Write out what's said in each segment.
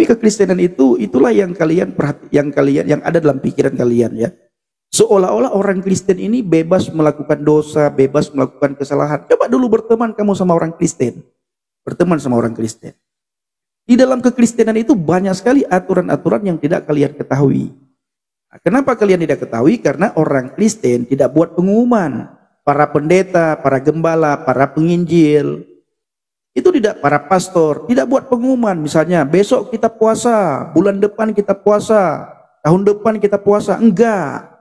Tapi kekristenan itu, itulah yang kalian yang ada dalam pikiran kalian ya. Seolah-olah orang Kristen ini bebas melakukan dosa, bebas melakukan kesalahan. Coba dulu berteman kamu sama orang Kristen. Berteman sama orang Kristen. Di dalam kekristenan itu banyak sekali aturan-aturan yang tidak kalian ketahui. Nah, kenapa kalian tidak ketahui? Karena orang Kristen tidak buat pengumuman. Para pendeta, para gembala, para penginjil, itu tidak, para pastor tidak buat pengumuman. Misalnya besok kita puasa, bulan depan kita puasa, tahun depan kita puasa. Enggak.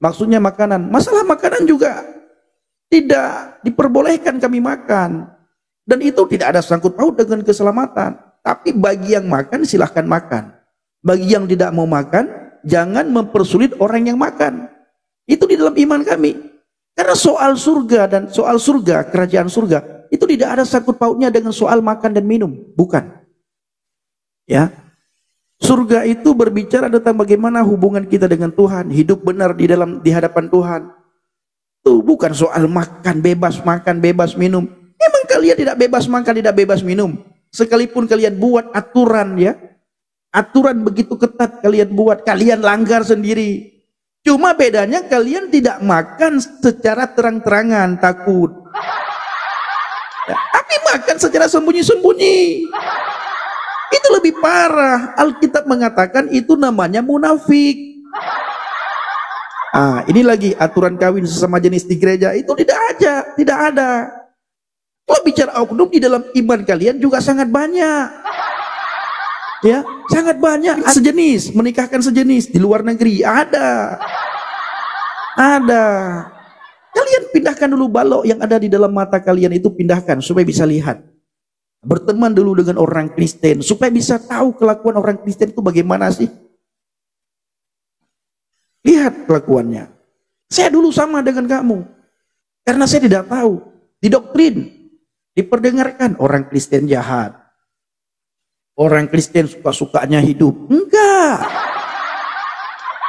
Maksudnya makanan. Masalah makanan juga tidak diperbolehkan kami makan. Dan itu tidak ada sangkut paut dengan keselamatan. Tapi bagi yang makan silahkan makan. Bagi yang tidak mau makan, jangan mempersulit orang yang makan. Itu di dalam iman kami. Karena soal surga dan soal surga, kerajaan surga, itu tidak ada sangkut pautnya dengan soal makan dan minum. Bukan. Ya. Surga itu berbicara tentang bagaimana hubungan kita dengan Tuhan, hidup benar di hadapan Tuhan. Itu bukan soal makan, bebas minum. Memang kalian tidak bebas makan, tidak bebas minum. Sekalipun kalian buat aturan ya. Aturan begitu ketat kalian buat, kalian langgar sendiri. Cuma bedanya kalian tidak makan secara terang-terangan, takut. Ya, tapi makan secara sembunyi-sembunyi. Itu lebih parah. Alkitab mengatakan itu namanya munafik. Ini lagi aturan kawin sesama jenis di gereja itu tidak ada. Kalau bicara oknum di dalam iman kalian juga sangat banyak. Ya, sangat banyak. Sejenis, menikahkan sejenis di luar negeri ada. Kalian pindahkan dulu balok yang ada di dalam mata kalian itu, pindahkan supaya bisa lihat. Berteman dulu dengan orang Kristen supaya bisa tahu kelakuan orang Kristen itu bagaimana sih. Lihat kelakuannya. Saya dulu sama dengan kamu. Karena saya tidak tahu. Didoktrin, diperdengarkan orang Kristen jahat. Orang Kristen suka-sukanya hidup. Enggak.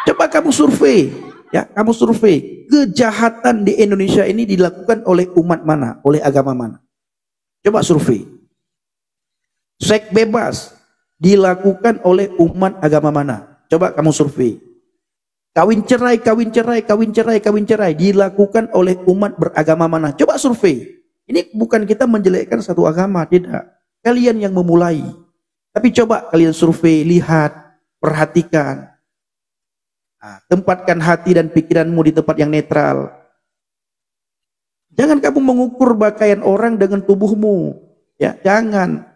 Coba kamu survei. Ya, kamu survei. Kejahatan di Indonesia ini dilakukan oleh umat mana? Oleh agama mana? Coba survei. Seks bebas dilakukan oleh umat agama mana? Coba kamu survei. Kawin cerai dilakukan oleh umat beragama mana? Coba survei. Ini bukan kita menjelekkan satu agama, tidak. Kalian yang memulai. Tapi coba kalian survei, lihat, perhatikan. Tempatkan hati dan pikiranmu di tempat yang netral. Jangan kamu mengukur pakaian orang dengan tubuhmu. Ya, jangan.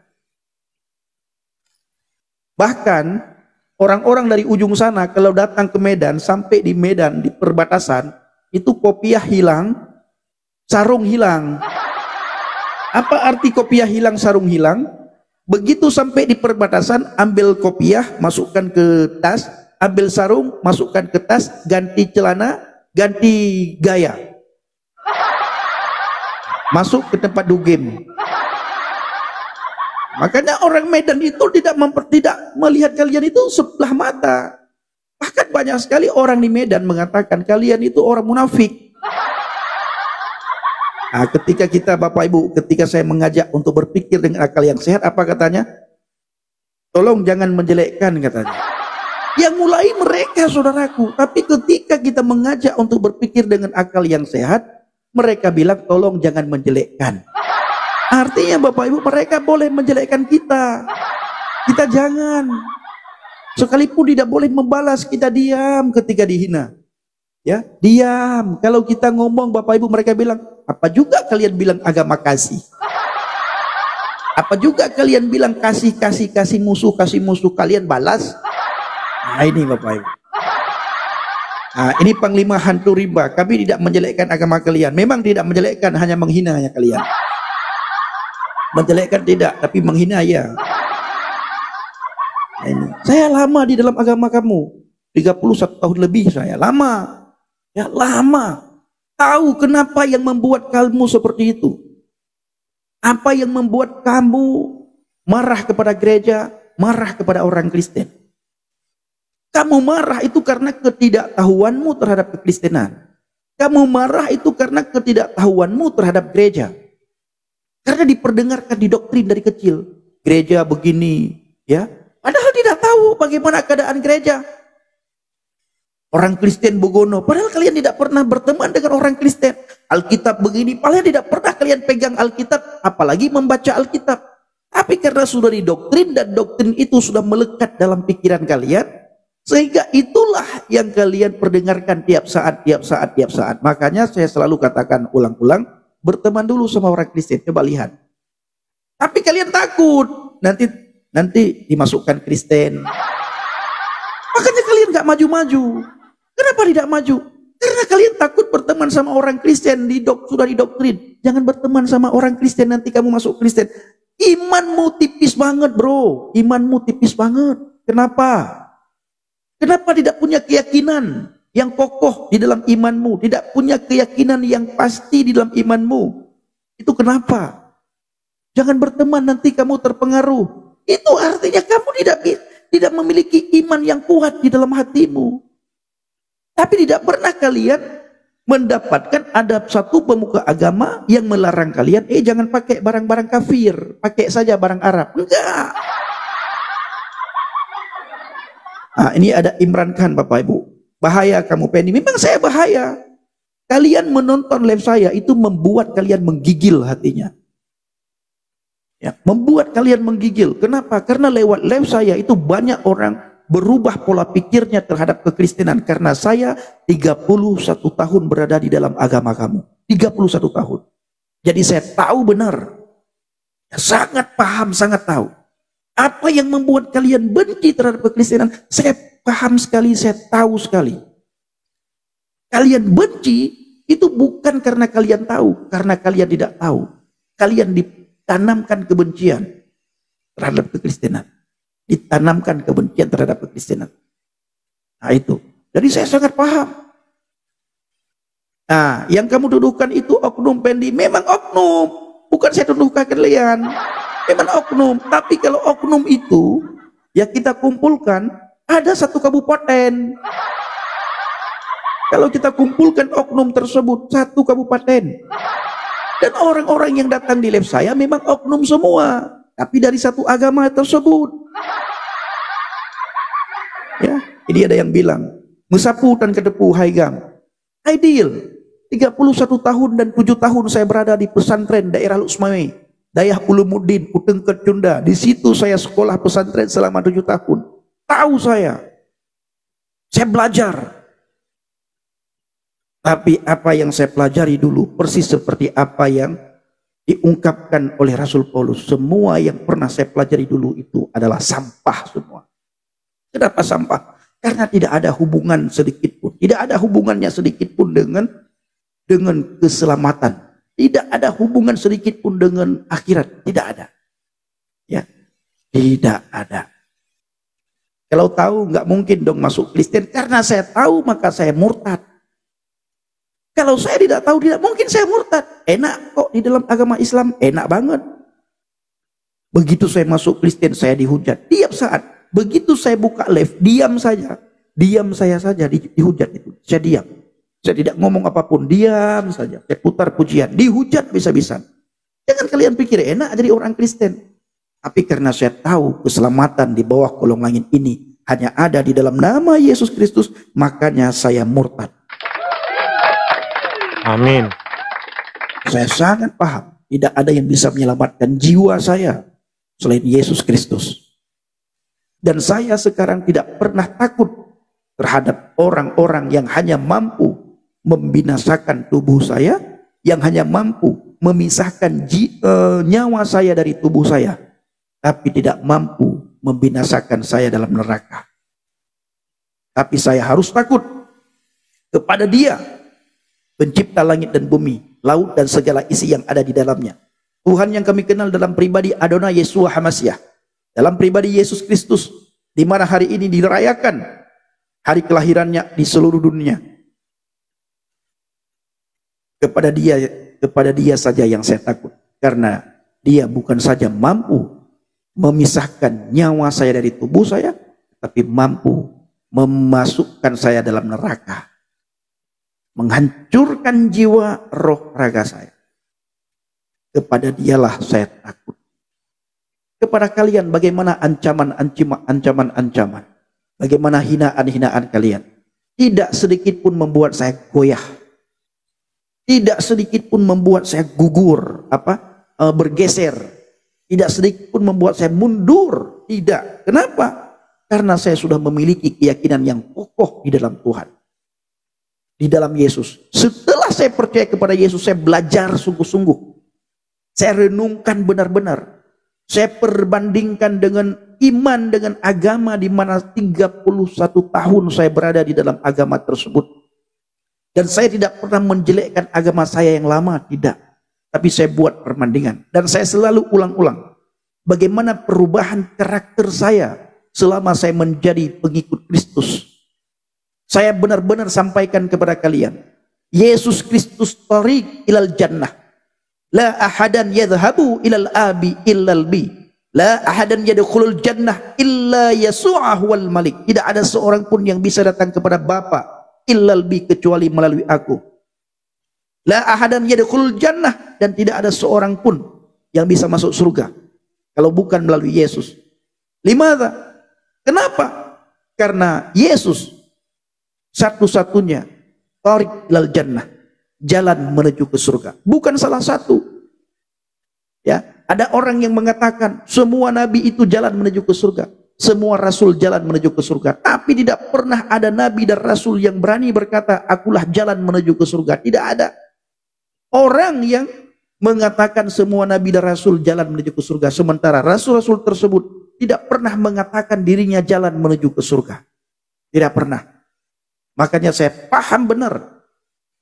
Bahkan orang-orang dari ujung sana kalau datang ke Medan, sampai di Medan di perbatasan, itu kopiah hilang, sarung hilang. Apa arti kopiah hilang, sarung hilang? Begitu sampai di perbatasan, ambil kopiah, masukkan ke tas, ambil sarung, masukkan ke tas, ganti celana, ganti gaya. Masuk ke tempat dugem. Makanya orang Medan itu tidak melihat kalian itu sebelah mata. Bahkan banyak sekali orang di Medan mengatakan kalian itu orang munafik. Ketika kita Bapak Ibu, ketika saya mengajak untuk berpikir dengan akal yang sehat, apa katanya? Tolong jangan menjelekkan, katanya. Yang mulai mereka, saudaraku. Tapi ketika kita mengajak untuk berpikir dengan akal yang sehat, mereka bilang tolong jangan menjelekkan. Artinya Bapak Ibu, mereka boleh menjelekkan kita. Kita jangan. Sekalipun tidak boleh membalas, kita diam ketika dihina. Ya, diam. Kalau kita ngomong Bapak Ibu, mereka bilang, apa juga kalian bilang agama kasih? Apa juga kalian bilang kasih musuh kalian balas? Nah, ini Bapak Ibu. Ini panglima hantu riba. Kami tidak menjelekkan agama kalian. Memang tidak menjelekkan, hanya menghina ya kalian. Menjelekkan tidak, tapi menghina ya. Nah, ini. Saya lama di dalam agama kamu. 31 tahun lebih saya. Lama. Ya, lama. Tahu kenapa yang membuat kamu seperti itu? Apa yang membuat kamu marah kepada gereja, marah kepada orang Kristen? Kamu marah itu karena ketidaktahuanmu terhadap kekristenan. Kamu marah itu karena ketidaktahuanmu terhadap gereja. Karena diperdengarkan, didoktrin dari kecil. Gereja begini, Ya, padahal tidak tahu bagaimana keadaan gereja. Orang Kristen begono, padahal kalian tidak pernah berteman dengan orang Kristen. Alkitab begini, padahal tidak pernah kalian pegang Alkitab, apalagi membaca Alkitab. Tapi karena sudah didoktrin dan doktrin itu sudah melekat dalam pikiran kalian, sehingga itulah yang kalian perdengarkan tiap saat. Makanya saya selalu katakan ulang-ulang, berteman dulu sama orang Kristen, coba lihat. Tapi kalian takut, nanti dimasukkan Kristen. Makanya kalian gak maju-maju. Kenapa tidak maju? Karena kalian takut berteman sama orang Kristen, sudah didoktrin. Jangan berteman sama orang Kristen, nanti kamu masuk Kristen. Imanmu tipis banget bro, imanmu tipis banget. Kenapa? Kenapa tidak punya keyakinan yang kokoh di dalam imanmu? Tidak punya keyakinan yang pasti di dalam imanmu. Itu kenapa? Jangan berteman, nanti kamu terpengaruh. Itu artinya kamu tidak memiliki iman yang kuat di dalam hatimu. Tapi tidak pernah kalian mendapatkan ada satu pemuka agama yang melarang kalian, jangan pakai barang-barang kafir, pakai saja barang Arab. Enggak. Nah, ini ada Imran Khan, Bapak Ibu. Bahaya kamu Penny. Memang saya bahaya. Kalian menonton live saya itu membuat kalian menggigil hatinya. Ya, membuat kalian menggigil. Kenapa? Karena lewat live saya itu banyak orang berubah pola pikirnya terhadap kekristenan. Karena saya 31 tahun berada di dalam agama kamu. 31 tahun. Jadi saya tahu benar. Sangat paham, sangat tahu. Apa yang membuat kalian benci terhadap kekristenan? Saya paham sekali, saya tahu sekali. Kalian benci itu bukan karena kalian tahu, karena kalian tidak tahu. Kalian ditanamkan kebencian terhadap kekristenan. Ditanamkan kebencian terhadap kekristenan. Nah itu. Jadi saya sangat paham. Nah, yang kamu duduhkan itu oknum Pendi. Memang oknum. Bukan saya duduhkan kalian. Memang oknum. Tapi kalau oknum itu, ya kita kumpulkan, ada satu kabupaten. Kalau kita kumpulkan oknum tersebut, satu kabupaten. Dan orang-orang yang datang di live saya memang oknum semua. Tapi dari satu agama tersebut. Ya, ini ada yang bilang, mesapu dan kedepu haigam. Ideal. 31 tahun dan 7 tahun saya berada di pesantren daerah Lusmawe, Dayah Ulumuddin, Utengket Cunda. Di situ saya sekolah pesantren selama 7 tahun. Tahu saya. Saya belajar. Tapi apa yang saya pelajari dulu persis seperti apa yang diungkapkan oleh Rasul Paulus. Semua yang pernah saya pelajari dulu itu adalah sampah semua. Kenapa sampah? Karena tidak ada hubungan sedikit pun. Tidak ada hubungannya sedikit pun dengan keselamatan. Tidak ada hubungan sedikit pun dengan akhirat. Tidak ada. Ya, tidak ada. Kalau tahu nggak mungkin dong masuk Kristen. Karena saya tahu maka saya murtad. Kalau saya tidak tahu tidak mungkin saya murtad. Enak kok di dalam agama Islam. Enak banget. Begitu saya masuk Kristen saya dihujat. Tiap saat. Begitu saya buka live, diam saja. Diam saya saja dihujat itu. Saya diam. Saya tidak ngomong apapun, diam saja. Saya putar pujian, dihujat bisa-bisa. Jangan kalian pikir enak jadi orang Kristen. Tapi karena saya tahu keselamatan di bawah kolong langit ini hanya ada di dalam nama Yesus Kristus, makanya saya murtad. Amin. Saya sangat paham, tidak ada yang bisa menyelamatkan jiwa saya selain Yesus Kristus. Dan saya sekarang tidak pernah takut terhadap orang-orang yang hanya mampu membinasakan tubuh saya, yang hanya mampu memisahkan nyawa saya dari tubuh saya, tapi tidak mampu membinasakan saya dalam neraka. Tapi saya harus takut kepada Dia, pencipta langit dan bumi, laut dan segala isi yang ada di dalamnya. Tuhan yang kami kenal dalam pribadi Adonai Yeshua HaMashiach, dalam pribadi Yesus Kristus, di mana hari ini dirayakan hari kelahirannya di seluruh dunia. Kepada dia saja yang saya takut, karena Dia bukan saja mampu memisahkan nyawa saya dari tubuh saya, tapi mampu memasukkan saya dalam neraka, menghancurkan jiwa roh raga saya. Kepada Dialah saya takut. kepada kalian bagaimana ancaman-ancaman, bagaimana hinaan-hinaan kalian. Tidak sedikit pun membuat saya goyah. Tidak sedikit pun membuat saya gugur, bergeser. Tidak sedikit pun membuat saya mundur. Tidak. Kenapa? Karena saya sudah memiliki keyakinan yang kokoh di dalam Tuhan. Di dalam Yesus. Setelah saya percaya kepada Yesus, saya belajar sungguh-sungguh. Saya renungkan benar-benar. Saya perbandingkan dengan iman, dengan agama di mana 31 tahun saya berada di dalam agama tersebut. Dan saya tidak pernah menjelekkan agama saya yang lama, tidak. Tapi saya buat perbandingan. Dan saya selalu ulang-ulang. Bagaimana perubahan karakter saya selama saya menjadi pengikut Kristus. Saya benar-benar sampaikan kepada kalian. Yesus Kristus tariq ilal jannah. La ahadan yadhhabu ilal abi illal bi. La ahadan yadkhulul jannah illa Yasu'ah wal Malik. Tidak ada seorang pun yang bisa datang kepada Bapa illal bi kecuali melalui aku. La ahadan yadkhulul jannah, dan tidak ada seorang pun yang bisa masuk surga kalau bukan melalui Yesus. Limadha? Kenapa? Karena Yesus satu-satunya tariq ilal jannah, jalan menuju ke surga. Bukan salah satu. Ya, ada orang yang mengatakan semua nabi itu jalan menuju ke surga, semua rasul jalan menuju ke surga, tapi tidak pernah ada nabi dan rasul yang berani berkata akulah jalan menuju ke surga. Tidak ada orang yang mengatakan semua nabi dan rasul jalan menuju ke surga, sementara rasul-rasul tersebut tidak pernah mengatakan dirinya jalan menuju ke surga. Tidak pernah. Makanya saya paham benar,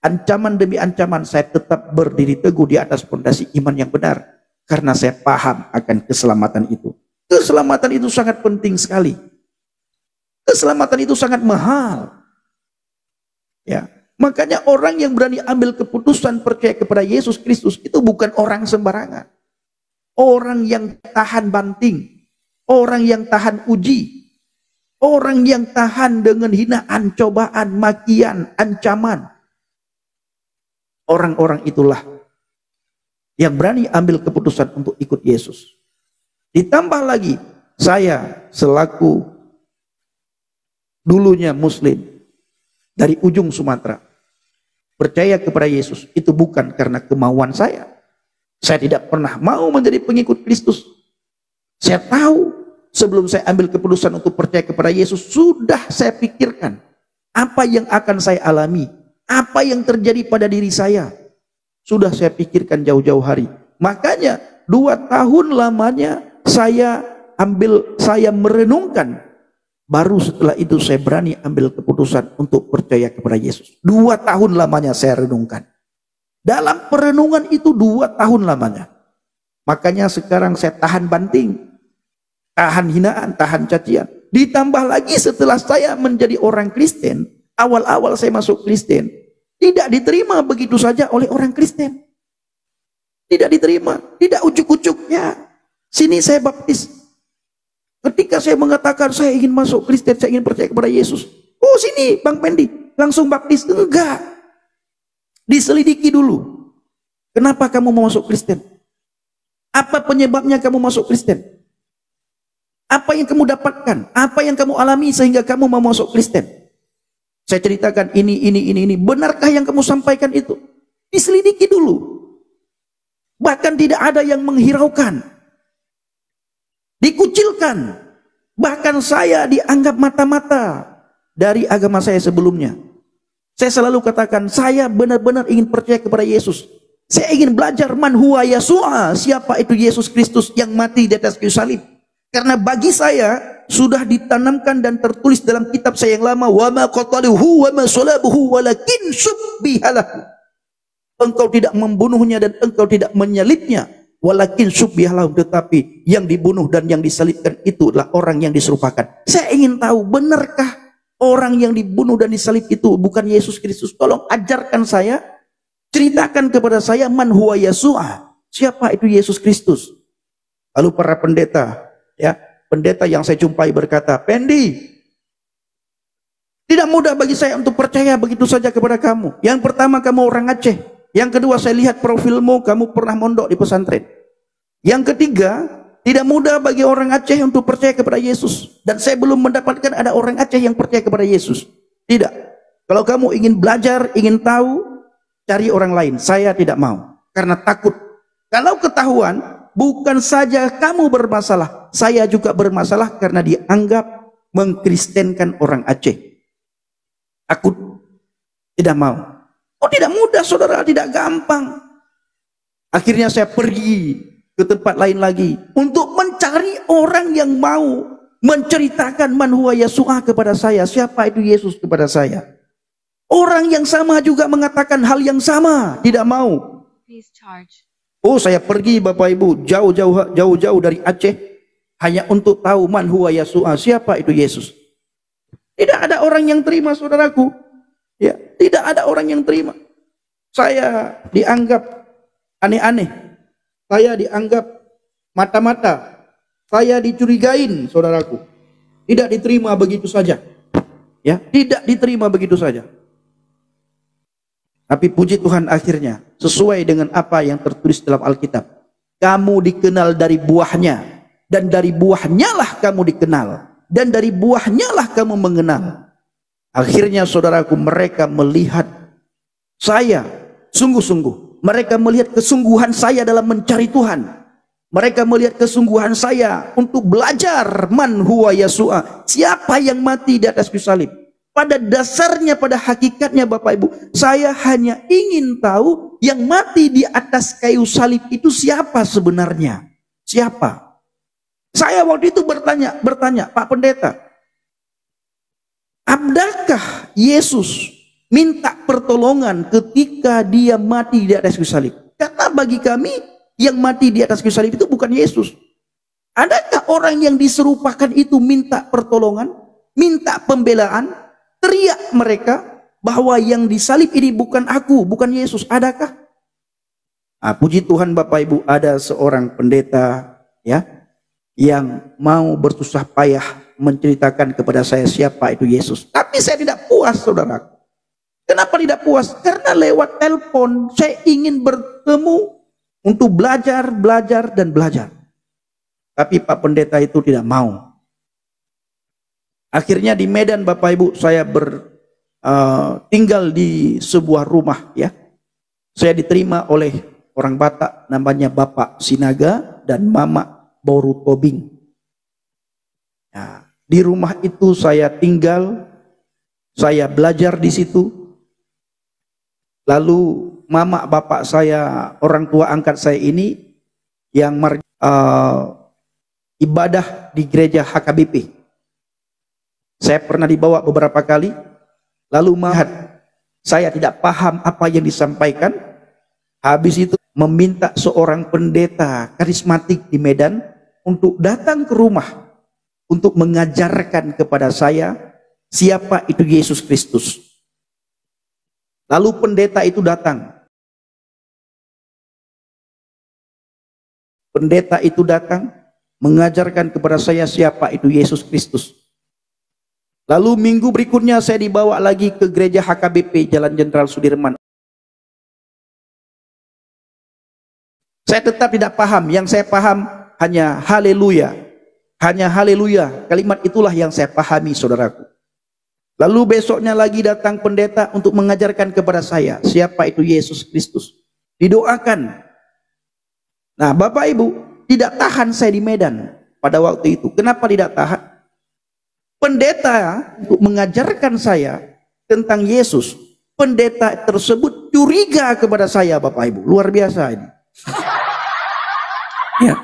ancaman demi ancaman saya tetap berdiri teguh di atas fondasi iman yang benar. Karena saya paham akan keselamatan itu. Keselamatan itu sangat penting sekali. Keselamatan itu sangat mahal. Ya, makanya orang yang berani ambil keputusan percaya kepada Yesus Kristus itu bukan orang sembarangan. Orang yang tahan banting, orang yang tahan uji, orang yang tahan dengan hinaan, cobaan, makian, ancaman. Orang-orang itulah yang berani ambil keputusan untuk ikut Yesus. Ditambah lagi, saya selaku dulunya Muslim dari ujung Sumatera, percaya kepada Yesus itu bukan karena kemauan saya. Saya tidak pernah mau menjadi pengikut Kristus. Saya tahu sebelum saya ambil keputusan untuk percaya kepada Yesus, sudah saya pikirkan apa yang akan saya alami, apa yang terjadi pada diri saya. Sudah saya pikirkan jauh-jauh hari. Makanya 2 tahun lamanya saya merenungkan. Baru setelah itu saya berani ambil keputusan untuk percaya kepada Yesus. 2 tahun lamanya saya renungkan. Dalam perenungan itu 2 tahun lamanya. Makanya sekarang saya tahan banting, tahan hinaan, tahan cacian. Ditambah lagi setelah saya menjadi orang Kristen, awal-awal saya masuk Kristen, tidak diterima begitu saja oleh orang Kristen. Tidak diterima, tidak ujuk-ujuknya. Sini saya baptis. Ketika saya mengatakan saya ingin masuk Kristen, saya ingin percaya kepada Yesus. Oh sini Bang Pendi, langsung baptis. Enggak. Diselidiki dulu. Kenapa kamu mau masuk Kristen? Apa penyebabnya kamu masuk Kristen? Apa yang kamu dapatkan? Apa yang kamu alami sehingga kamu mau masuk Kristen? Saya ceritakan ini. Benarkah yang kamu sampaikan itu? Diselidiki dulu. Bahkan tidak ada yang menghiraukan. Dikucilkan. Bahkan saya dianggap mata-mata dari agama saya sebelumnya. Saya selalu katakan, saya benar-benar ingin percaya kepada Yesus. Saya ingin belajar man huwa Yasu'a, siapa itu Yesus Kristus yang mati di atas kayu salib. Karena bagi saya sudah ditanamkan dan tertulis dalam kitab saya yang lama, wa ma qataluhu wa ma salabuhu walakin subbihalahu. Engkau tidak membunuhnya dan engkau tidak menyalibnya, walakin subbihalahu, tetapi yang dibunuh dan yang disalibkan itu adalah orang yang diserupakan. Saya ingin tahu, benarkah orang yang dibunuh dan disalib itu bukan Yesus Kristus? Tolong ajarkan saya, ceritakan kepada saya man huwa Yasu'a, siapa itu Yesus Kristus. Lalu para pendeta, ya, pendeta yang saya jumpai berkata, Pendi, tidak mudah bagi saya untuk percaya begitu saja kepada kamu. Yang pertama, kamu orang Aceh. Yang kedua, saya lihat profilmu, kamu pernah mondok di pesantren. Yang ketiga, Tidak mudah bagi orang Aceh untuk percaya kepada Yesus. Dan saya belum mendapatkan ada orang Aceh yang percaya kepada Yesus. Tidak. Kalau kamu ingin belajar, ingin tahu, cari orang lain. Saya tidak mau. Karena takut. Kalau ketahuan, bukan saja kamu bermasalah, saya juga bermasalah karena dianggap mengkristenkan orang Aceh. Takut. Tidak mau. Oh, tidak mudah saudara, tidak gampang. Akhirnya saya pergi ke tempat lain lagi untuk mencari orang yang mau menceritakan man huwa Yasu'a kepada saya. Siapa itu Yesus kepada saya? Orang yang sama juga mengatakan hal yang sama, tidak mau. Oh, saya pergi Bapak Ibu jauh-jauh dari Aceh hanya untuk tahu man huwa Yasu'a, siapa itu Yesus. Tidak ada orang yang terima saudaraku. Ya, tidak ada orang yang terima. Saya dianggap aneh-aneh. Saya dianggap mata-mata. Saya dicurigain saudaraku. Tidak diterima begitu saja. Ya, tidak diterima begitu saja. Tapi puji Tuhan akhirnya sesuai dengan apa yang tertulis dalam Alkitab. Kamu dikenal dari buahnya, dan dari buahnya lah kamu dikenal, dan dari buahnya lah kamu mengenal. Akhirnya saudaraku, mereka melihat saya sungguh-sungguh. Mereka melihat kesungguhan saya dalam mencari Tuhan. Mereka melihat kesungguhan saya untuk belajar man huwa Yasu'a, siapa yang mati di atas kayu salib. Pada dasarnya, pada hakikatnya Bapak Ibu, saya hanya ingin tahu yang mati di atas kayu salib itu siapa sebenarnya. Siapa? Saya waktu itu bertanya, Pak Pendeta, adakah Yesus minta pertolongan ketika dia mati di atas kayu salib? Karena bagi kami yang mati di atas kayu salib itu bukan Yesus. Adakah orang yang diserupakan itu minta pertolongan, minta pembelaan? Teriak mereka bahwa yang disalib ini bukan aku, bukan Yesus. Adakah? Nah, puji Tuhan Bapak Ibu, ada seorang pendeta ya yang mau bersusah payah menceritakan kepada saya siapa itu Yesus. Tapi saya tidak puas saudara. Kenapa tidak puas? Karena lewat telepon saya ingin bertemu untuk belajar dan belajar. Tapi Pak Pendeta itu tidak mau. Akhirnya di Medan Bapak Ibu saya tinggal di sebuah rumah ya. Saya diterima oleh orang Batak namanya Bapak Sinaga dan Mama Boru Tobing. Nah, di rumah itu saya tinggal, saya belajar di situ. Lalu mama bapak saya, orang tua angkat saya ini yang ibadah di gereja HKBP. Saya pernah dibawa beberapa kali, lalu melihat saya tidak paham apa yang disampaikan. Habis itu meminta seorang pendeta karismatik di Medan untuk datang ke rumah untuk mengajarkan kepada saya siapa itu Yesus Kristus. Lalu pendeta itu datang. Pendeta itu datang mengajarkan kepada saya siapa itu Yesus Kristus. Lalu minggu berikutnya saya dibawa lagi ke gereja HKBP Jalan Jenderal Sudirman. Saya tetap tidak paham, yang saya paham hanya haleluya. Hanya haleluya, kalimat itulah yang saya pahami saudaraku. Lalu besoknya lagi datang pendeta untuk mengajarkan kepada saya siapa itu Yesus Kristus. Didoakan. Nah Bapak Ibu, tidak tahan saya di Medan pada waktu itu. Kenapa tidak tahan? Pendeta untuk mengajarkan saya tentang Yesus, pendeta tersebut curiga kepada saya Bapak Ibu. Luar biasa ini. Ya.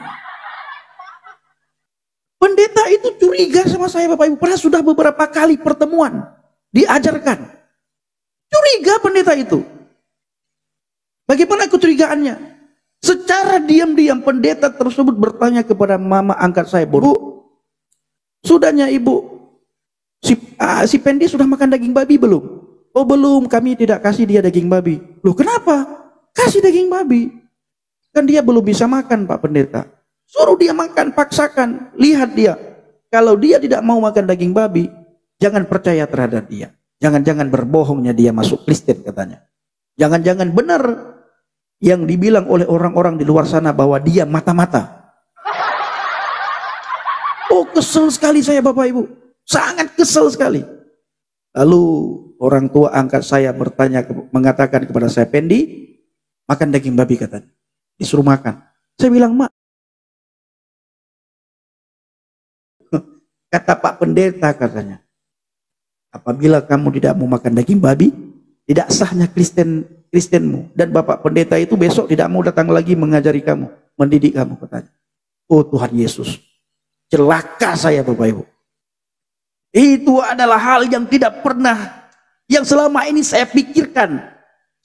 Pendeta itu curiga sama saya Bapak Ibu. Padahal sudah beberapa kali pertemuan diajarkan. Curiga pendeta itu. Bagaimana kecurigaannya? Secara diam-diam pendeta tersebut bertanya kepada mama angkat saya, Bu, sudahnya ibu, si Pendi sudah makan daging babi belum? Oh belum, kami tidak kasih dia daging babi. Loh kenapa? Kasih daging babi. Kan dia belum bisa makan Pak Pendeta. Suruh dia makan, paksakan. Lihat dia. Kalau dia tidak mau makan daging babi, jangan percaya terhadap dia. Jangan-jangan berbohongnya dia masuk Kristen katanya. Jangan-jangan benar yang dibilang oleh orang-orang di luar sana bahwa dia mata-mata. Oh, kesel sekali saya Bapak Ibu. Sangat kesel sekali. Lalu orang tua angkat saya bertanya, mengatakan kepada saya, Pendi, makan daging babi katanya. Disuruh makan. Saya bilang, Mak. Kata Pak Pendeta katanya, apabila kamu tidak mau makan daging babi, tidak sahnya Kristenmu. Dan Bapak Pendeta itu besok tidak mau datang lagi mengajari kamu, mendidik kamu katanya. Oh Tuhan Yesus, celaka saya Bapak Ibu. Itu adalah hal yang tidak pernah, yang selama ini saya pikirkan.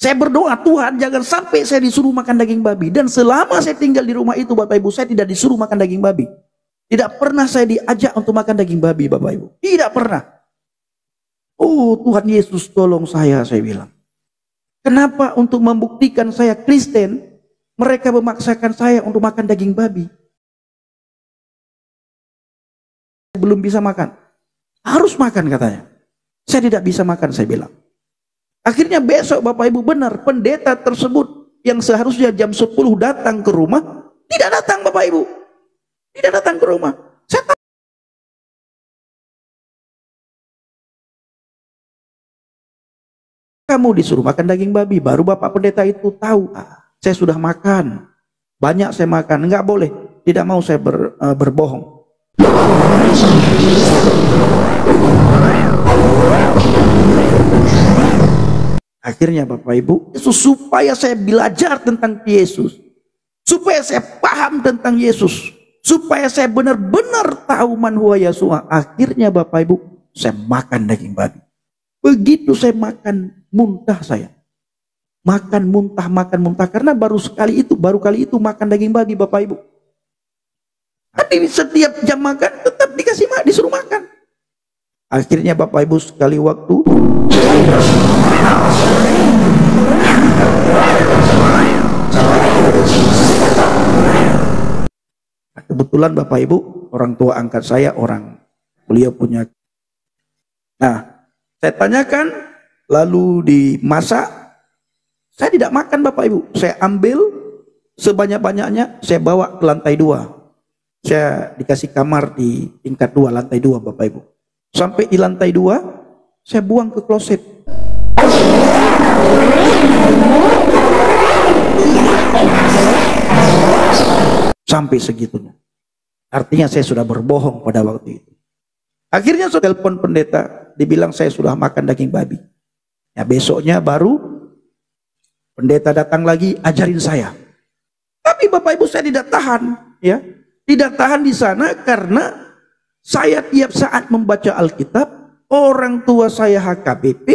Saya berdoa, Tuhan jangan sampai saya disuruh makan daging babi. Dan selama saya tinggal di rumah itu Bapak Ibu, saya tidak disuruh makan daging babi. Tidak pernah saya diajak untuk makan daging babi Bapak Ibu. Tidak pernah. Oh Tuhan Yesus tolong saya bilang. Kenapa untuk membuktikan saya Kristen, mereka memaksakan saya untuk makan daging babi? Belum bisa makan. Harus makan katanya. Saya tidak bisa makan saya bilang. Akhirnya besok Bapak Ibu benar, pendeta tersebut yang seharusnya jam 10 datang ke rumah, tidak datang Bapak Ibu. Tidak datang ke rumah. Saya tahu. Kamu disuruh makan daging babi, baru Bapak Pendeta itu tahu. Saya sudah makan. Banyak saya makan, enggak boleh. Tidak mau saya berbohong. Akhirnya Bapak Ibu, supaya saya belajar tentang Yesus, supaya saya paham tentang Yesus, supaya saya benar-benar tahu man huwa Yeshua, akhirnya Bapak Ibu, saya makan daging babi. Begitu saya makan, muntah saya. Makan muntah, karena baru kali itu makan daging babi Bapak Ibu. Tapi setiap jam makan tetap disuruh makan. Akhirnya Bapak Ibu sekali waktu, kebetulan Bapak Ibu, orang tua angkat saya, beliau punya. Nah, saya tanyakan, lalu dimasak, saya tidak makan Bapak Ibu. Saya ambil sebanyak-banyaknya, saya bawa ke lantai 2. Saya dikasih kamar di tingkat 2, lantai 2 Bapak Ibu. Sampai di lantai 2, saya buang ke kloset. Sampai segitunya. Artinya saya sudah berbohong pada waktu itu. Akhirnya saya telepon pendeta, dibilang saya sudah makan daging babi. Ya besoknya baru pendeta datang lagi ajarin saya. Tapi Bapak Ibu saya tidak tahan, ya. Tidak tahan di sana karena saya tiap saat membaca Alkitab, orang tua saya HKBP,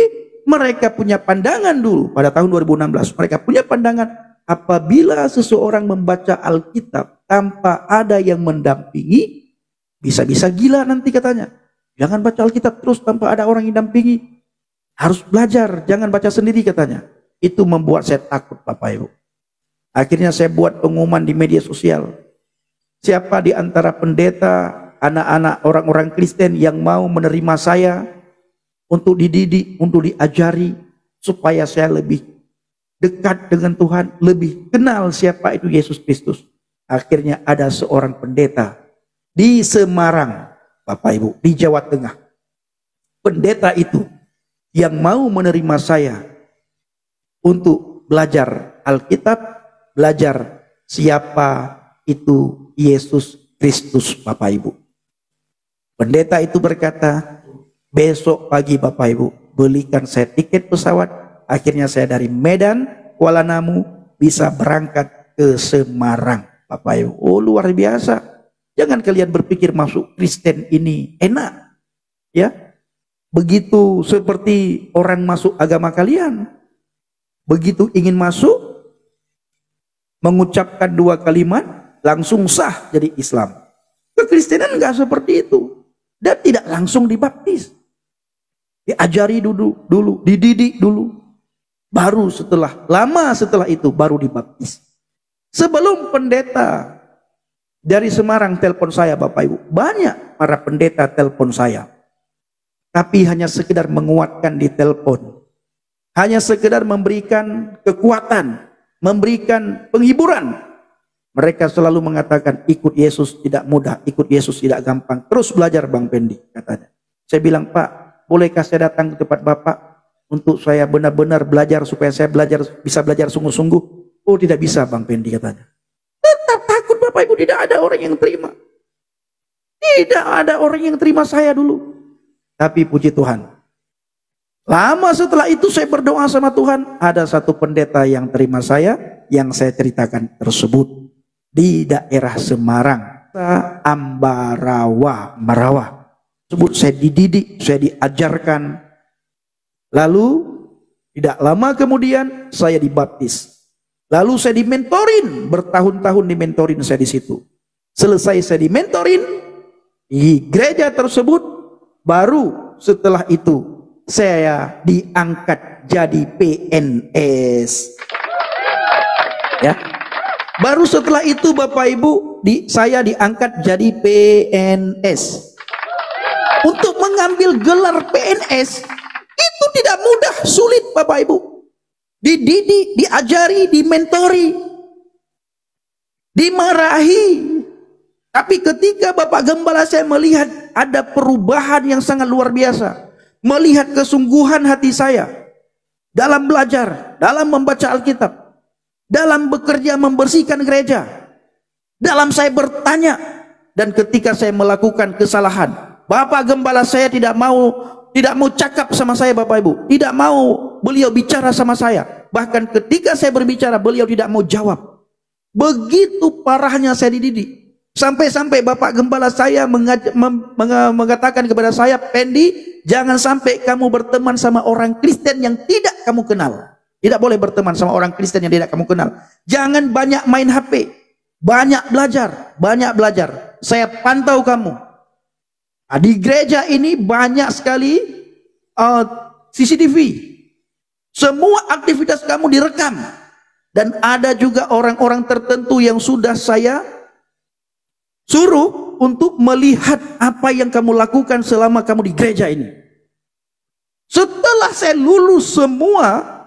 mereka punya pandangan dulu pada tahun 2016. Mereka punya pandangan apabila seseorang membaca Alkitab tanpa ada yang mendampingi, bisa-bisa gila nanti katanya. Jangan baca Alkitab terus tanpa ada orang yang dampingi. Harus belajar, jangan baca sendiri katanya. Itu membuat saya takut Bapak Ibu. Akhirnya saya buat pengumuman di media sosial. Siapa di antara pendeta, anak-anak orang-orang Kristen yang mau menerima saya untuk dididik, untuk diajari, supaya saya lebih dekat dengan Tuhan, lebih kenal siapa itu Yesus Kristus. Akhirnya ada seorang pendeta di Semarang, Bapak Ibu, di Jawa Tengah. Pendeta itu yang mau menerima saya untuk belajar Alkitab, belajar siapa itu Yesus Kristus Bapak Ibu. Pendeta itu berkata, besok pagi Bapak Ibu, belikan saya tiket pesawat. Akhirnya saya dari Medan, Kuala Namu, bisa berangkat ke Semarang Bapak Ibu. Oh luar biasa. Jangan kalian berpikir masuk Kristen ini enak. Ya, begitu seperti orang masuk agama kalian. Begitu ingin masuk, mengucapkan 2 kalimat, langsung sah jadi Islam. Kekristenan enggak seperti itu. Dan tidak langsung dibaptis. Diajari dulu, dididik dulu. Baru lama setelah itu baru dibaptis. Sebelum pendeta dari Semarang telepon saya Bapak Ibu, banyak para pendeta telepon saya. Tapi hanya sekedar menguatkan di telepon. Hanya sekedar memberikan kekuatan, memberikan penghiburan. Mereka selalu mengatakan ikut Yesus tidak mudah, ikut Yesus tidak gampang. Terus belajar Bang Pendi, katanya. Saya bilang, Pak, bolehkah saya datang ke tempat Bapak untuk saya benar-benar belajar supaya saya bisa belajar sungguh-sungguh? Oh, tidak bisa Bang Pendi, katanya. Tetap takut Bapak Ibu, tidak ada orang yang terima. Tidak ada orang yang terima saya dulu. Tapi puji Tuhan, lama setelah itu saya berdoa sama Tuhan, ada satu pendeta yang terima saya, yang saya ceritakan tersebut. Di daerah Semarang, Ambarawa, Marawa. Sebut saya dididik, saya diajarkan. Lalu tidak lama kemudian saya dibaptis. Lalu saya dimentorin, bertahun-tahun dimentorin saya di situ. Selesai saya dimentorin di gereja tersebut, baru setelah itu saya diangkat jadi PNS. Ya. Baru setelah itu Bapak Ibu, saya diangkat jadi PNS. Untuk mengambil gelar PNS itu tidak mudah, sulit Bapak Ibu. Dididik, diajari, dimentori, dimarahi. Tapi ketika Bapak Gembala saya melihat ada perubahan yang sangat luar biasa, melihat kesungguhan hati saya dalam belajar, dalam membaca Alkitab, dalam bekerja membersihkan gereja, dalam saya bertanya, dan ketika saya melakukan kesalahan, Bapak Gembala saya tidak mau cakap sama saya Bapak Ibu, tidak mau beliau bicara sama saya. Bahkan ketika saya berbicara, beliau tidak mau jawab. Begitu parahnya saya dididik. Sampai-sampai Bapak Gembala saya mengatakan kepada saya, Pendi, jangan sampai kamu berteman sama orang Kristen yang tidak kamu kenal. Tidak boleh berteman sama orang Kristen yang tidak kamu kenal. Jangan banyak main HP. Banyak belajar. Banyak belajar. Saya pantau kamu. Nah, di gereja ini banyak sekali CCTV. Semua aktivitas kamu direkam. Dan ada juga orang-orang tertentu yang sudah saya suruh untuk melihat apa yang kamu lakukan selama kamu di gereja ini. Setelah saya lulus semua,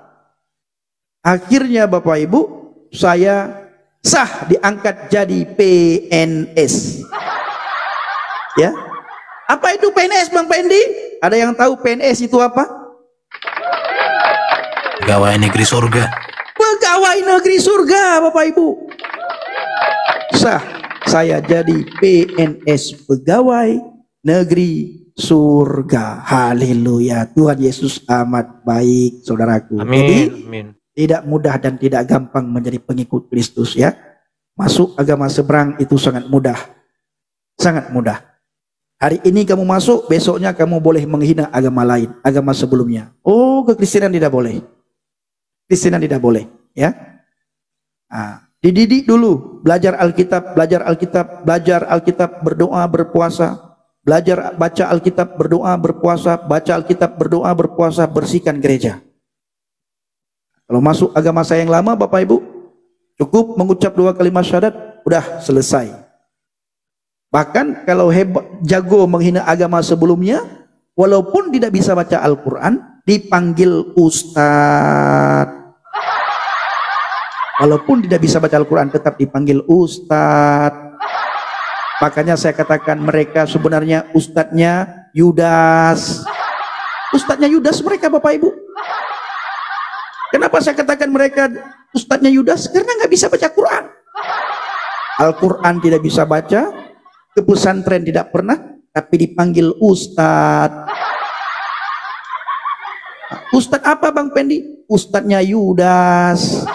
akhirnya Bapak Ibu, saya sah diangkat jadi PNS. Ya. Apa itu PNS Bang Pendi? Ada yang tahu PNS itu apa? Pegawai negeri surga. Pegawai negeri surga Bapak Ibu. Sah saya jadi PNS, pegawai negeri surga. Haleluya. Tuhan Yesus amat baik, saudaraku. Amin. Jadi, amin. Tidak mudah dan tidak gampang menjadi pengikut Kristus ya. Masuk agama seberang itu sangat mudah. Sangat mudah. Hari ini kamu masuk, besoknya kamu boleh menghina agama lain, agama sebelumnya. Oh, kekristenan tidak boleh. Kristenan tidak boleh ya. Nah, dididik dulu, belajar Alkitab, berdoa, berpuasa. Belajar baca Alkitab, berdoa, berpuasa, baca Alkitab, berdoa, berpuasa, bersihkan gereja. Kalau masuk agama saya yang lama Bapak Ibu, cukup mengucap 2 kalimat syahadat, udah selesai. Bahkan kalau jago menghina agama sebelumnya, walaupun tidak bisa baca Al-Quran, dipanggil Ustadz. Walaupun tidak bisa baca Al-Quran, tetap dipanggil Ustadz. Makanya saya katakan mereka sebenarnya Ustadznya Yudas. Ustadznya Yudas mereka Bapak Ibu. Kenapa saya katakan mereka Ustadznya Yudas? Karena nggak bisa baca Quran. Al-Quran tidak bisa baca, ke pesantren tidak pernah, tapi dipanggil Ustadz. Ustadz apa Bang Pendi? Ustadznya Yudas.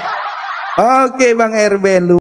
Oke Bang Erben.